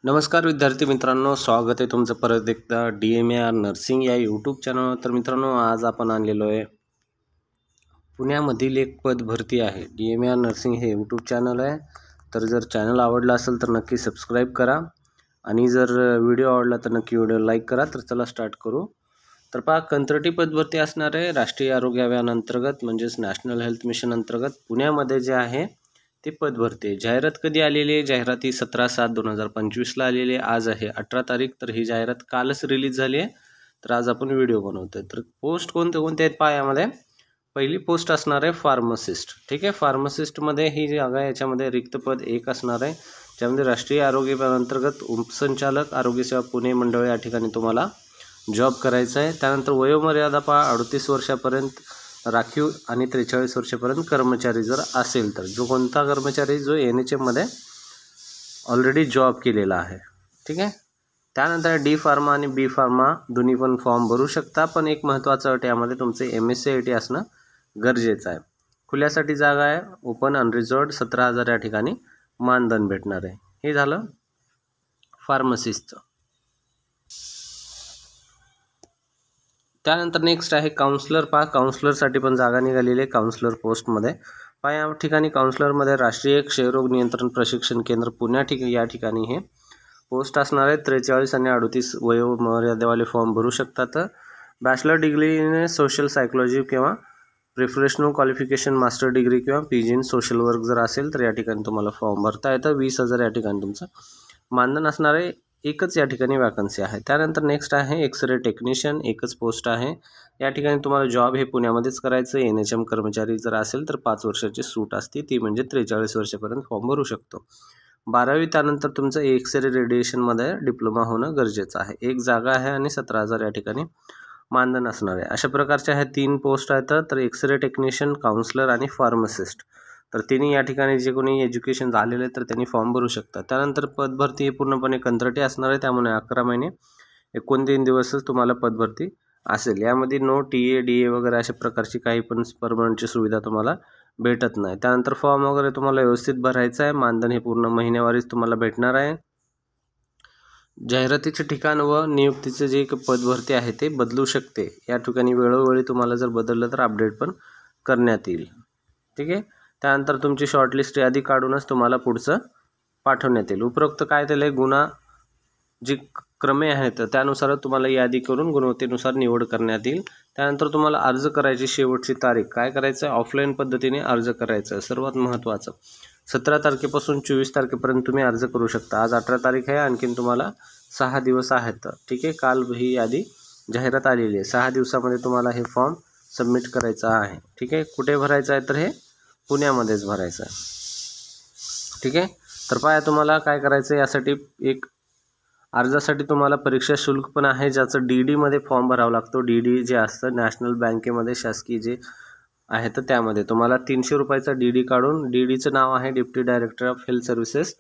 नमस्कार विद्यार्थी मित्रांनो, स्वागत आहे तुमचं परत एकदा DMAR नर्सिंग या यूट्यूब चॅनलवर। तर मित्रांनो, आज आपण आणलेलो आहे पुण्यामधील एक पद भरती आहे। DMAR नर्सिंग हे यूट्यूब चॅनल आहे। तर जर चॅनल आवडला असेल तर नक्की सबस्क्राईब करा आणि जर व्हिडिओ आवडला तर नक्की व्हिडिओ लाईक करा। तर चला स्टार्ट करू। तर पहा, कंत्राटी पद भरती असणार आहे राष्ट्रीय आरोग्य अभियान अंतर्गत म्हणजेच नॅशनल हेल्थ मिशन अंतर्गत पुण्यामध्ये जे आहे ते पद भरते। जाहिरात कधी आलेली आहे? जाहिरात ही 17/7/2025 ला आलेली आहे। आज आहे 18 तारीख। तर ही जाहिरात कालच रिलीज झाली आहे। तर आज आपण व्हिडिओ बनवतोय। तर पोस्ट कोणते आहेत पहा यामध्ये। पहिली पोस्ट असणार आहे फार्मासिस्ट। ठीक आहे, फार्मासिस्टमध्ये ही जागा आहे, याच्यामध्ये रिक्त पद एक असणार आहे, ज्यामध्ये राष्ट्रीय आरोग्य अभियान अंतर्गत उपसंचालक आरोग्य सेवा पुणे मंडळ या ठिकाणी तुम्हाला जॉब करायचा आहे। त्यानंतर वयोमर्यादा पहा 38 वर्षापर्यंत राखीव आणि 43 वर्षापर्यंत कर्मचारी जर असेल तर, जो कोणता कर्मचारी जो NHM मध्ये ऑलरेडी जॉब केलेला आहे। ठीक आहे, त्यानंतर डी फार्मा आणि बी फार्मा दोन्ही पण फॉर्म भरू शकता, पण एक महत्त्वाचं अट यामध्ये तुमचे MSc असणं गरजेचं आहे। खुल्यासाठी जागा आहे, ओपन अनरिझर्व्ड 17,000 या ठिकाणी मानधन भेटणार आहे। हे झालं फार्मसिस्टचं। त्यानंतर नेक्स्ट आहे काउन्सलर। पहा, काउन्सलरसाठी पण जागा निघालेली आहे काउन्सलर पोस्टमध्ये। पहा, या ठिकाणी काउन्सलरमध्ये राष्ट्रीय क्षयरोग नियंत्रण प्रशिक्षण केंद्र या ठिकाणी हे पोस्ट असणार आहे। 43 आणि 38 वयोमर्यादेवाले फॉर्म भरू शकतात। बॅचलर डिग्री सोशल सायकोलॉजी किंवा प्रिफरेशनल क्वालिफिकेशन मास्टर डिग्री किंवा PG इन सोशल वर्क जर असेल तर या ठिकाणी तुम्हाला फॉर्म भरता येतं। 20,000 या ठिकाणी तुमचं मानधन असणार आहे। एकच या ठिकाणी वॅकन्सी आहे। त्यानंतर नेक्स्ट आहे एक्सरे टेक्निशियन, एकच पोस्ट आहे। या ठिकाणी तुम्हाला जॉब हे पुण्यामध्येच करायचं। NHM कर्मचारी जर असेल तर 5 वर्षाची सूट असते, ती म्हणजे 43 वर्षापर्यंत फॉर्म भरू शकतो। 12वी त्यानंतर तुमचं एक्सरे रेडिएशनमध्ये डिप्लोमा होणं गरजेचं आहे। एक जागा आहे आणि 17,000 या ठिकाणी मानधन असणार आहे। अशा प्रकारच्या ह्या 3 पोस्ट आहेत, तर एक्सरे टेक्निशियन, काउन्सलर आणि फार्मासिस्ट। तर तिन्ही या ठिकाणी जे कोणी एज्युकेशन झालेले तर त्यांनी फॉर्म भरू शकतात। त्यानंतर पदभरती ही पूर्णपणे कंत्राटी असणार आहे, त्यामुळे 11 महिने 29 दिवसच तुम्हाला पदभरती असेल। यामध्ये नो TA DA वगैरे अशा प्रकारची काही पण परमनंटची सुविधा तुम्हाला भेटत नाही। त्यानंतर फॉर्म वगैरे तुम्हाला व्यवस्थित भरायचं आहे। मानधन हे पूर्ण महिन्यावारीच तुम्हाला भेटणार आहे। जाहिरातीचे ठिकाण व नियुक्तीचे जे पदभरती आहे ते बदलू शकते। या ठिकाणी वेळोवेळी तुम्हाला जर बदललं तर अपडेट पण करण्यात येईल। ठीक आहे, त्यानंतर तुमची शॉर्टलिस्ट यादी काढूनच तुम्हाला पुढचं पाठवण्यात येईल। उपरोक्त काय त्याला गुन्हा जी क्रमे आहेत त्यानुसार तुम्हाला यादी करून गुणवत्तेनुसार निवड करण्यात येईल। त्यानंतर तुम्हाला अर्ज करायची शेवटची तारीख काय करायचं आहे? ऑफलाईन पद्धतीने अर्ज करायचं आहे। सर्वात महत्त्वाचं 17 तारखेपासून 24 तारखेपर्यंत तुम्ही अर्ज करू शकता। आज 18 तारीख आहे, आणखीन तुम्हाला 6 दिवस आहेत। ठीक आहे, काल ही यादी जाहिरात आलेली आहे। 6 दिवसामध्ये तुम्हाला हे फॉर्म सबमिट करायचं आहे। ठीक आहे, कुठे भरायचं आहे तर हे पुण्यामध्येच भरायचं आहे। ठीक आहे, तर पहा तुम्हाला काय करायचं आहे, यासाठी एक अर्जासाठी तुम्हाला परीक्षा शुल्क पण आहे, ज्याचं DD मध्ये फॉर्म भरावा लागतो। DD जे असतं नॅशनल बँकेमध्ये शासकीय जे आहे तर त्यामध्ये तुम्हाला 300 रुपयाचा DD काढून, DDचं नाव आहे deputy director of health services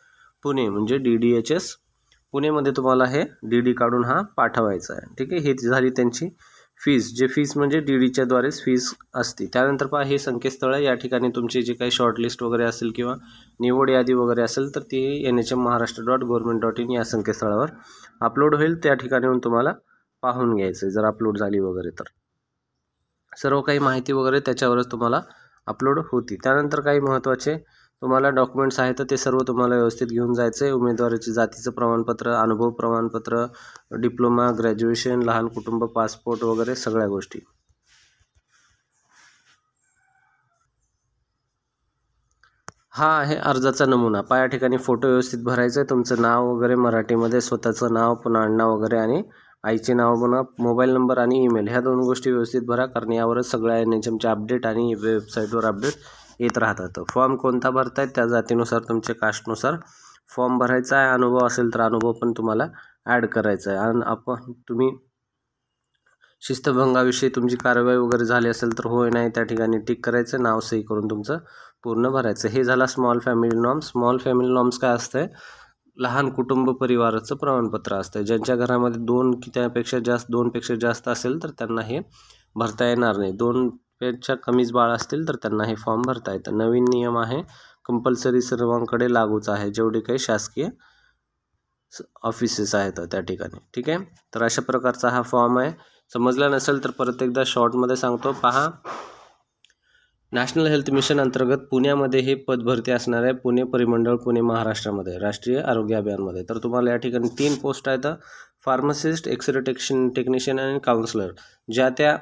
Pune म्हणजे DDHS पुणेमध्ये तुम्हाला हे DD काढून हा पाठवायचा आहे। ठीक आहे, ही झाली त्यांची फीस, जे फीस म्हणजे DDच्या द्वारेच फीस असते। त्यानंतर पहा, हे संकेतस्थळ आहे। या ठिकाणी तुमची जी काही शॉर्टलिस्ट वगैरे असेल किंवा निवड यादी वगैरे असेल तर ती NHM-Maharashtra.government.in या संकेतस्थळावर अपलोड होईल। त्या ठिकाणी येऊन तुम्हाला पाहून घ्यायचं जर अपलोड झाली वगैरे तर। सर्व काही माहिती वगैरे त्याच्यावरच तुम्हाला अपलोड होती। त्यानंतर काही महत्त्वाचे तुम्हाला डॉक्युमेंट्स आहेत तर ते सर्व तुम्हाला व्यवस्थित घेऊन जायचं आहे। उमेदवाराची जातीचं प्रमाणपत्र, अनुभव प्रमाणपत्र, डिप्लोमा, ग्रॅज्युएशन, लहान कुटुंब, पासपोर्ट वगैरे सगळ्या गोष्टी। हा आहे अर्जाचा नमुना। पहा, या ठिकाणी फोटो व्यवस्थित भरायचं आहे। तुमचं नाव वगैरे मराठीमध्ये, स्वतःचं नाव, पुन्हा आडनाव वगैरे आणि आईचे नाव, पुन्हा मोबाईल नंबर आणि ईमेल, ह्या 2 गोष्टी व्यवस्थित भरा, कारण यावरच सगळ्या NHMचे अपडेट आणि वेबसाईटवर अपडेट येत राहतात। फॉर्म कोणता भरतायत त्या जातीनुसार, तुमच्या कास्टनुसार फॉर्म भरायचा आहे। अनुभव असेल तर अनुभव पण तुम्हाला ॲड करायचा आहे। आणि तुम्ही शिस्तभंगाविषयी तुमची कारवाई वगैरे झाली असेल तर होय नाही त्या ठिकाणी टिक करायचं, नाव सही करून तुमचं पूर्ण भरायचं। हे झाला small family norms. Small family norms काय असतं? लहान कुटुंब परिवाराचं प्रमाणपत्र असतं। ज्यांच्या घरामध्ये 2पेक्षा जास्त असेल तर त्यांना हे भरता येणार नाही। 2 पेक्षा कमीच बाळ असतील तर त्यांना हे फॉर्म भरता येतं। नवीन नियम आहे, कंपल्सरी सर्वांकडे लागूच आहे, जेवढे काही शासकीय ऑफिसेस आहेत त्या ठिकाणी. ठीक आहे, तर अशा प्रकारचा हा फॉर्म आहे. समजला नसेल तर परत एकदा शॉर्टमध्ये सांगतो. पहा, नॅशनल हेल्थ मिशन अंतर्गत पुण्यामध्ये हे पद भरती असणार आहे. पुणे परिमंडळ, पुणे महाराष्ट्रामध्ये, राष्ट्रीय आरोग्य अभियानमध्ये. तर तुम्हाला या ठिकाणी 3 पोस्ट आहेत. फार्मासिस्ट, एक्सरे टेक्निशियन आणि काउन्सलर. ज्या त्या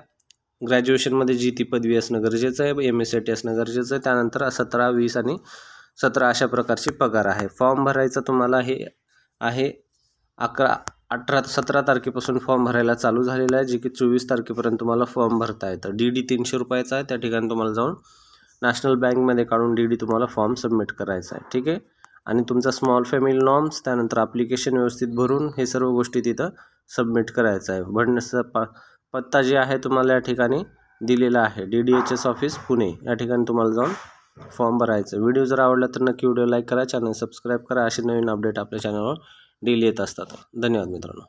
ग्रॅज्युएशनमध्ये जी ती पदवी असणं गरजेचं आहे, MSc असणं गरजेचं आहे. त्यानंतर 17, 20 आणि 17 अशा प्रकारची पगार आहे. फॉर्म भरायचं तुम्हाला हे आहे 17 तारखेपासून फॉर्म भरायला चालू झालेला आहे, जे की 24 तारखेपर्यंत तुम्हाला फॉर्म भरता येतं. DD 300 रुपयाचा आहे. त्या ठिकाणी तुम्हाला जाऊन नॅशनल बँकमध्ये काढून DD तुम्हाला फॉर्म सबमिट करायचा आहे. ठीक आहे, आणि तुमचा स्मॉल फॅमिली नॉर्म्स, त्यानंतर ॲप्लिकेशन व्यवस्थित भरून हे सर्व गोष्टी तिथं सबमिट करायचं आहे. भरण्याचा पत्ता जे आहे तुम्हाला या ठिकाणी दिलेला आहे, DDHS ऑफिस पुणे. या ठिकाणी तुम्हाला जाऊन फॉर्म भरायचं. व्हिडिओ जर आवडला तर नक्की व्हिडिओ लाईक करा, चॅनल सबस्क्राईब करा. असे नवीन अपडेट आपल्या चॅनलवर डेली येत असतात. धन्यवाद मित्रांनो.